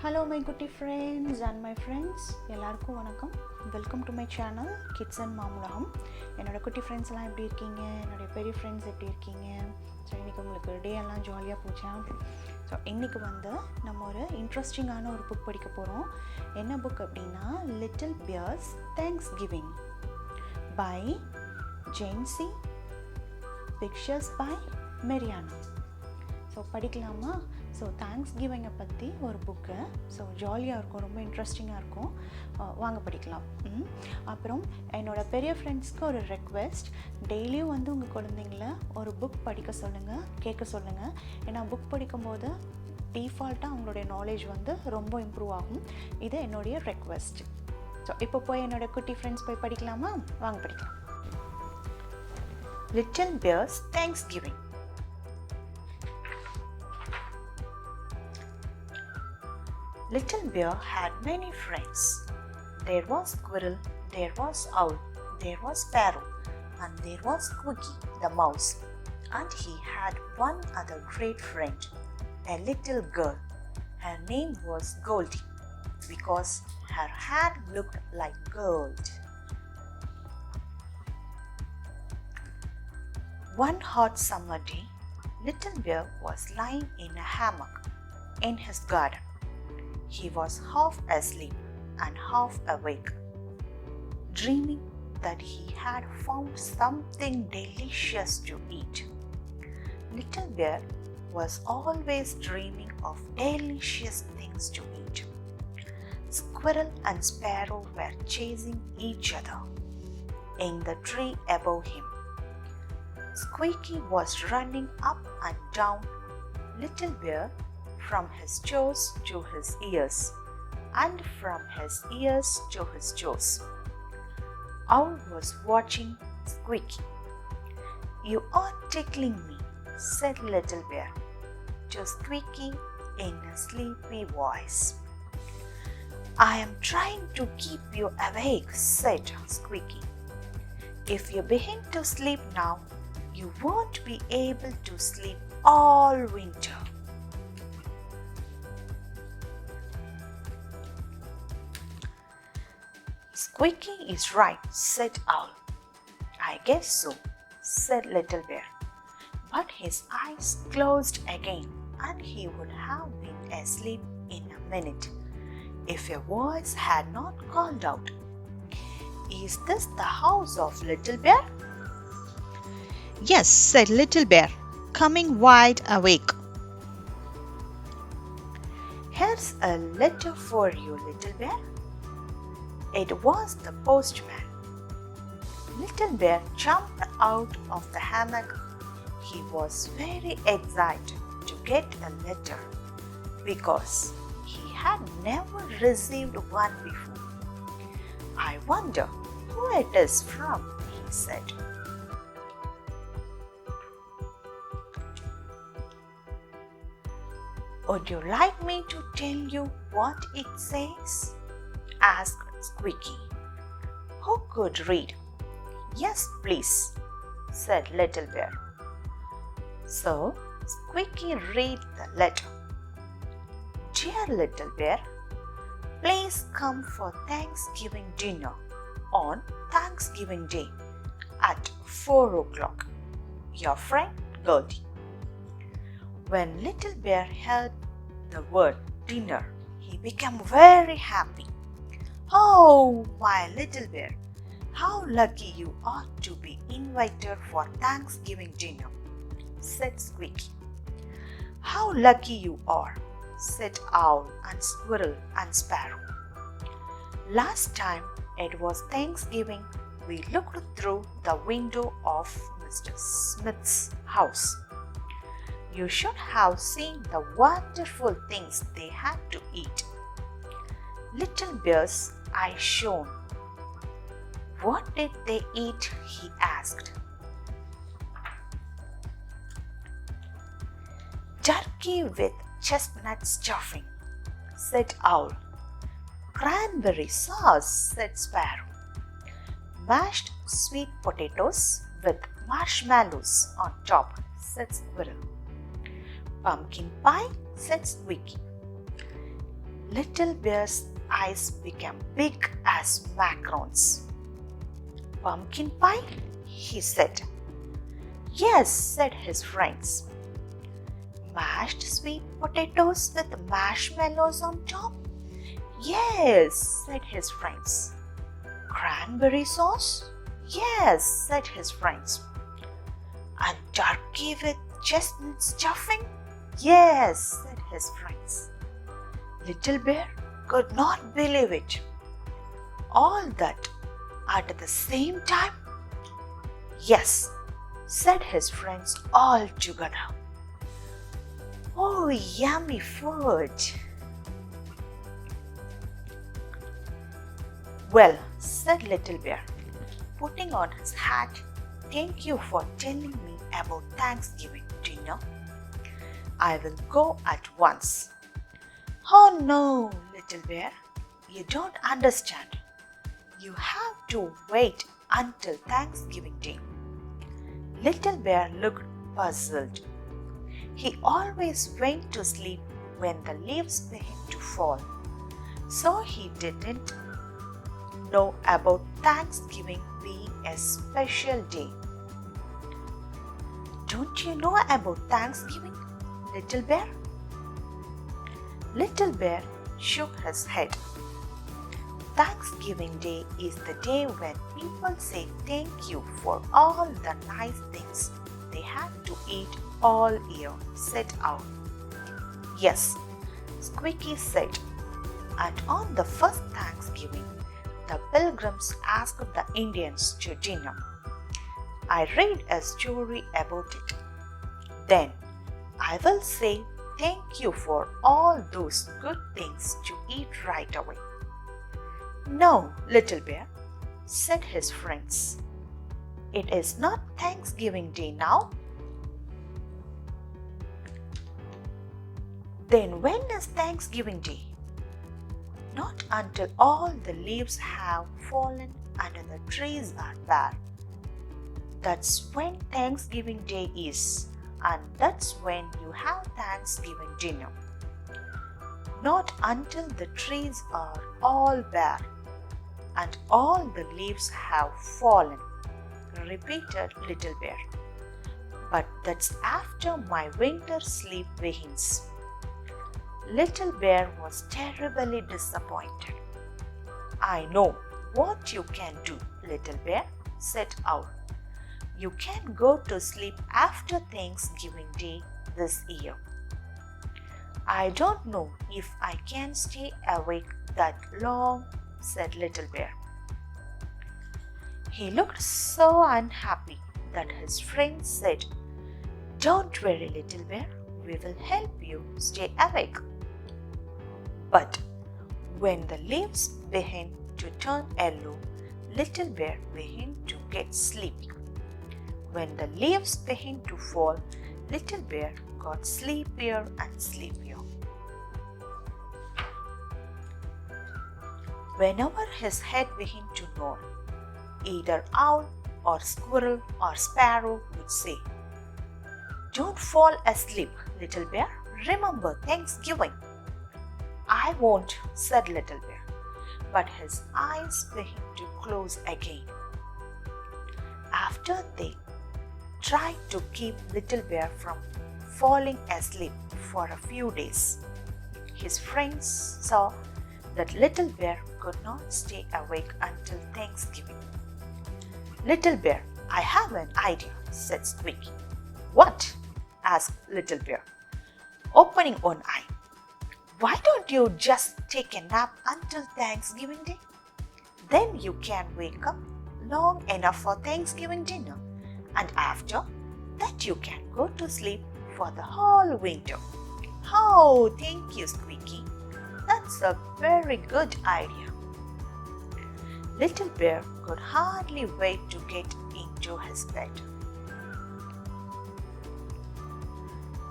Hello my goody friends and my friends, எல்லாருக்கும் வணக்கம். Welcome to my channel kids and மாமுலகம். என்னோட குட்டி ஃப்ரெண்ட்ஸ் எல்லாம் எப்படி இருக்கீங்க? என்னோட பெரிய ஃப்ரெண்ட்ஸ் எப்படி இருக்கீங்க? ஸோ இன்றைக்கி உங்களுக்கு டே எல்லாம் ஜாலியாக போச்சா? ஸோ இன்றைக்கி நம்ம ஒரு இன்ட்ரெஸ்டிங்கான ஒரு புக் படிக்க போகிறோம். என்ன புக் அப்படின்னா little piers Thanksgiving by Jency, pictures by Mariana. So படிக்கலாமா? ஸோ தேங்க்ஸ் கிவிங்கை பற்றி ஒரு புக்கு. ஸோ ஜாலியாக இருக்கும், ரொம்ப இன்ட்ரெஸ்டிங்காக இருக்கும். வாங்க படிக்கலாம். அப்புறம் என்னோடய பெரிய ஃப்ரெண்ட்ஸ்க்கு ஒரு ரெக்வெஸ்ட், டெய்லியும் உங்கள் குழந்தைங்கள ஒரு புக் படிக்க சொல்லுங்கள், கேட்க சொல்லுங்கள். ஏன்னா புக் படிக்கும்போது டிஃபால்ட்டாக அவங்களுடைய நாலேஜ் ரொம்ப இம்ப்ரூவ் ஆகும். இது என்னுடைய ரெக்வெஸ்ட். ஸோ இப்போ போய் என்னோடய குட்டி ஃப்ரெண்ட்ஸ் போய் படிக்கலாமா? வாங்க படிக்கலாம். Little piers Thanksgiving. Little Bear had many friends. There was Squirrel, there was Owl, there was Sparrow, and there was Squeaky the mouse. And he had one other great friend, a little girl. Her name was Goldie, because her hair looked like gold. One hot summer day, Little Bear was lying in a hammock in his garden. He was half asleep and half awake, dreaming that he had found something delicious to eat. Little Bear was always dreaming of delicious things to eat. Squirrel and Sparrow were chasing each other in the tree above him. Squeaky was running up and down Little Bear from his toes to his ears, and from his ears to his toes. Owl was watching Squeaky. "You are tickling me," said Little Bear to Squeaky in a sleepy voice. "I am trying to keep you awake," said Squeaky. "If you begin to sleep now, you won't be able to sleep all winter." "Squeaky is right," said Owl. "I guess so," said Little Bear. But his eyes closed again, and he would have been asleep in a minute if a voice had not called out, "Is this the house of Little Bear?" "Yes," said Little Bear, coming wide awake. "Here's a letter for you, Little Bear." It was the postman. Little Bear jumped out of the hammock. He was very excited to get a letter because he had never received one before. "I wonder who it is from," he said. "Would you like me to tell you what it says?" asked Squeaky, who could read. "Yes, please," said Little Bear. So Squeaky read the letter. "Dear Little Bear, please come for Thanksgiving dinner on Thanksgiving Day at 4 o'clock. Your friend Goldie." When Little Bear heard the word dinner, he became very happy. "Oh, my Little Bear, how lucky you are to be invited for Thanksgiving dinner," said Squeaky. "How lucky you are," said Owl and Squirrel and Sparrow. "Last time it was Thanksgiving, we looked through the window of Mr. Smith's house. You should have seen the wonderful things they had to eat." Little Bear's eyes shone. "What did they eat?" he asked. "Turkey with chestnut stuffing," said Owl. "Cranberry sauce," said Sparrow. "Mashed sweet potatoes with marshmallows on top," said Squirrel. "Pumpkin pie," said Squeaky. Little Bear's eyes became big as macarons. Pumpkin pie? He said. Yes, said his friends. Mashed sweet potatoes with marshmallows on top? Yes, said his friends. Cranberry sauce? Yes, said his friends. And turkey with chestnut stuffing? Yes, said his friends. Little Bear could not believe it. All that at the same time? Yes, said his friends all together. Oh, yummy food! Well, said Little Bear, putting on his hat, thank you for telling me about Thanksgiving dinner. I will go at once. Oh no, Little Bear, you don't understand. You have to wait until Thanksgiving Day. Little Bear looked puzzled. He always went to sleep when the leaves began to fall, so he didn't know about Thanksgiving being a special day. Don't you know about Thanksgiving, Little Bear? Little Bear shook his head. Thanksgiving Day is the day when people say thank you for all the nice things they had to eat all year, said Owl. Yes, Squeaky said. And on the first Thanksgiving, the pilgrims asked the Indians to dinner. I read a story about it. Then I will say thank you for all those good things to eat right away. No, Little Bear, said his friends. It is not Thanksgiving Day now. Then when is Thanksgiving Day? Not until all the leaves have fallen and the trees are bare. That's when Thanksgiving Day is, and that's when you have Thanksgiving dinner. Not until the trees are all bare and all the leaves have fallen, repeated Little Bear. But that's after my winter sleep begins. Little Bear was terribly disappointed. I know what you can do, Little Bear, said Owl. You can go to sleep after Thanksgiving Day this year. I don't know if I can stay awake that long, said Little Bear. He looked so unhappy that his friends said, Don't worry, Little Bear, we will help you stay awake. But when the leaves began to turn yellow, Little Bear began to get sleepy. When the leaves began to fall, Little Bear got sleepier and sleepier. Whenever his head began to nod, either owl or squirrel or sparrow would say, Don't fall asleep, Little Bear. Remember Thanksgiving. I won't, said Little Bear, but his eyes began to close again. After they tried to keep Little Bear from falling asleep for a few days, his friends saw that Little Bear could not stay awake until Thanksgiving. Little Bear, I have an idea, said Squeaky. What? Asked Little Bear, opening one eye. Why don't you just take a nap until Thanksgiving Day? Then you can wake up long enough for Thanksgiving dinner, and after that you can go to sleep for the whole winter. Oh, thank you, Squeaky. That's a very good idea. Little Bear could hardly wait to get into his bed.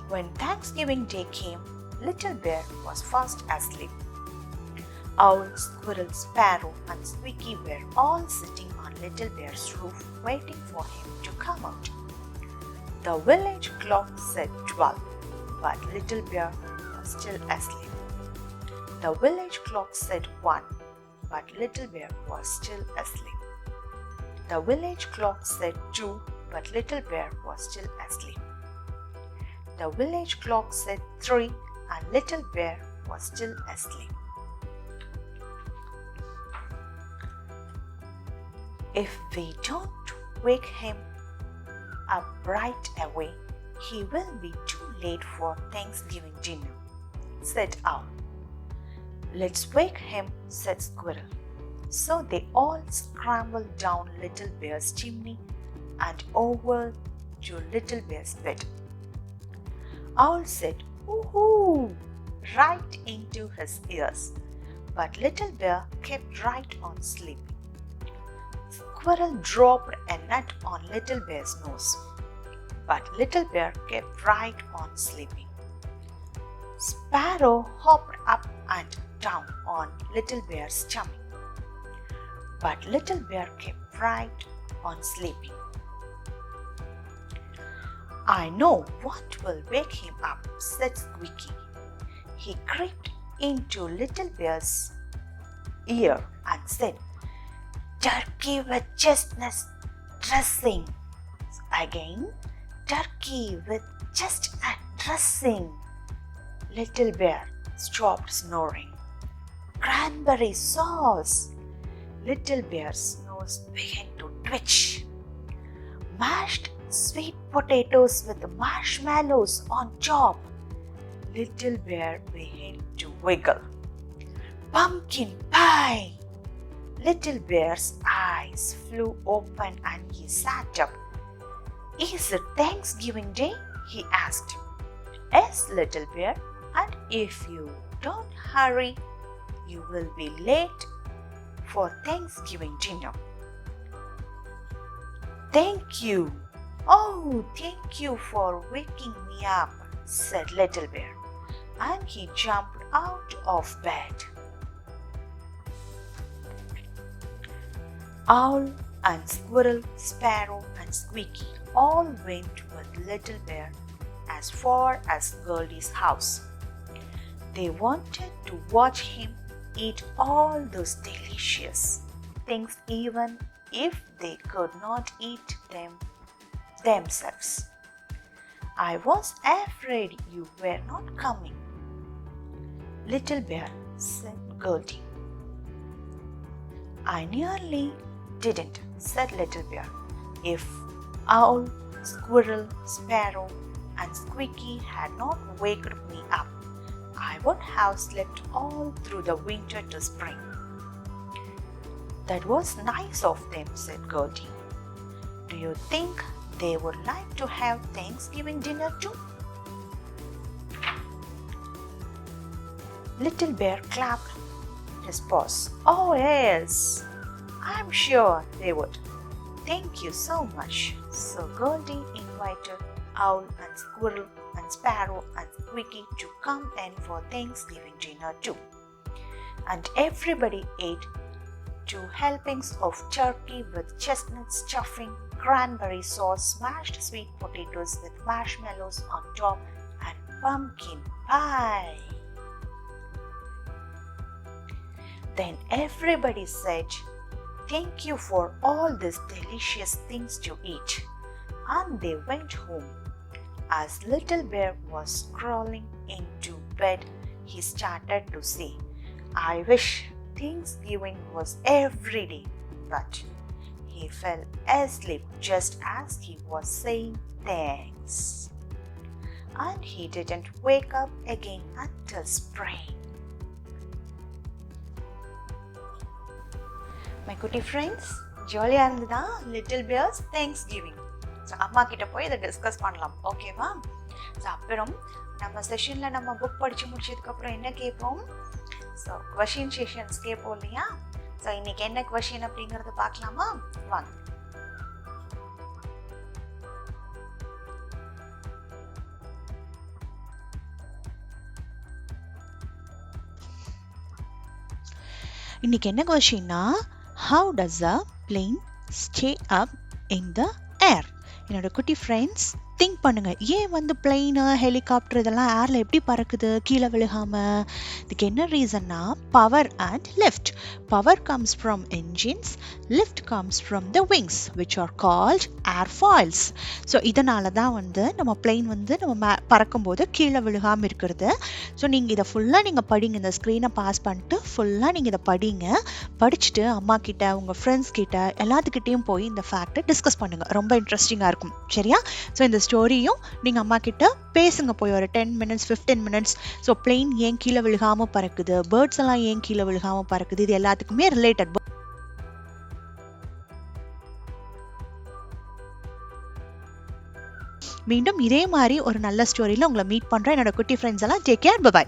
When Thanksgiving Day came, Little Bear was fast asleep. Owl, squirrel, sparrow, and Squeaky were all sitting on Little Bear's roof waiting for him to come out. The village clock said 12, but Little Bear was still asleep. The village clock said 1, but Little Bear was still asleep. The village clock said 2, but Little Bear was still asleep. The village clock said 3, and Little Bear was still asleep. If we don't wake him up right away, he will be too late for Thanksgiving dinner, said Owl. Let's wake him, said Squirrel. So they all scrambled down Little Bear's chimney and over to Little Bear's bed. Owl said, "Woohoo!" right into his ears, but Little Bear kept right on sleeping. Squirrel dropped a nut on Little Bear's nose, but Little Bear kept right on sleeping. Sparrow hopped up and down on Little Bear's tummy, but Little Bear kept right on sleeping. "I know what will wake him up," said Squeaky. He crept into Little Bear's ear and said, "Turkey with chestnut dressing." Again, "Turkey with chestnut dressing." Little Bear stopped snoring. "Cranberry sauce." Little Bear's nose began to twitch. "Mashed sweet potatoes with marshmallows on top." Little Bear began to wiggle. "Pumpkin pie." Little Bear's eyes flew open and he sat up. "Is it Thanksgiving Day?" he asked. "Yes, Little Bear, and if you don't hurry, you will be late for Thanksgiving dinner." "Thank you. Oh, thank you for waking me up," said Little Bear, and he jumped out of bed. Owl and Squirrel, Sparrow and Squeaky all went with Little Bear as far as Goldie's house. They wanted to watch him eat all those delicious things even if they could not eat them themselves. "I was afraid you were not coming, Little Bear," said Goldie. "I nearly didn't," said Little Bear. "If Owl, Squirrel, Sparrow and Squeaky had not waked me up, I would have slept all through the winter to spring." "That was nice of them," said Goldie. "Do you think they would like to have Thanksgiving dinner too?" Little Bear clapped his paws. "Oh yes, I'm sure they would. Thank you so much." So Goldie invited Owl and Squirrel and Sparrow and Squeaky to come in for Thanksgiving dinner too. And everybody ate 2 helpings of turkey with chestnut stuffing, cranberry sauce, mashed sweet potatoes with marshmallows on top, and pumpkin pie. Then everybody said, "Thank you for all these delicious things to eat," and they went home. As Little Bear was crawling into bed, he started to say, "I wish Thanksgiving was every day," but he fell asleep just as he was saying thanks. And he didn't wake up again until spring. My cutie friends, ஜாலியாக இருந்ததா little piers Thanksgiving? So அம்மா கிட்ட போய் இதை discuss பண்ணலாம், ஓகேவா? So அப்புறம் நம்ம செஷனில் நம்ம புக் படித்து முடிச்சதுக்கப்புறம் என்ன கேட்போம்? ஸோ கொஷின் செஷன்ஸ் கேட்போம் இல்லையா? ஸோ இன்னைக்கு என்ன கொஷின் அப்படிங்கிறத பார்க்கலாமா? வாங்க. இன்னைக்கு என்ன கொஷின்னா, how does a plane stay up in the air? என்னோட குட்டி ஃப்ரெண்ட்ஸ், திங்க் பண்ணுங்க, ஏன் வந்து பிளெயின் ஹெலிகாப்டர் இதெல்லாம் ஏர்ல எப்படி பறக்குது கீழே விழுகாம? இதுக்கு என்ன ரீசன்னா power and lift. Power comes from engines, lift comes from the wings which are called airfoils. So இதனால தான் வந்து நம்ம பிளெயின் வந்து நம்ம பறக்கும்போது கீழே விழுகாமல் இருக்கிறது. ஸோ நீங்கள் இதை ஃபுல்லாக நீங்கள் படிங்க, இந்த ஸ்க்ரீனை பாஸ் பண்ணிட்டு ஃபுல்லாக நீங்கள் இதை படிங்க. படிச்சுட்டு அம்மா கிட்ட உங்கள் ஃப்ரெண்ட்ஸ் கிட்ட எல்லாத்துக்கிட்டேயும் போய் இந்த ஃபேக்டை டிஸ்கஸ் பண்ணுங்கள். ரொம்ப இன்ட்ரெஸ்டிங்காக இருக்கும். சரியா? ஸோ இந்த ஸ்டோரியும் நீங்கள் அம்மா கிட்ட பேசுங்க போய் ஒரு 10 minutes 15 minutes. ஸோ பிளெயின் ஏன் கீழே விழுகாமல் பறக்குது, பேர்ட்ஸ் எல்லாம் ஏன் கீழே விழுகாமல் பறக்குது, இது எல்லாத்துக்குமே ரிலேட்டட். மீண்டும் இதே மாதிரி ஒரு நல்ல ஸ்டோரியில் உங்களை மீட் பண்ணுறேன். என்னோட குட்டி ஃப்ரெண்ட்ஸ் எல்லாம் டேக் கேர், பை.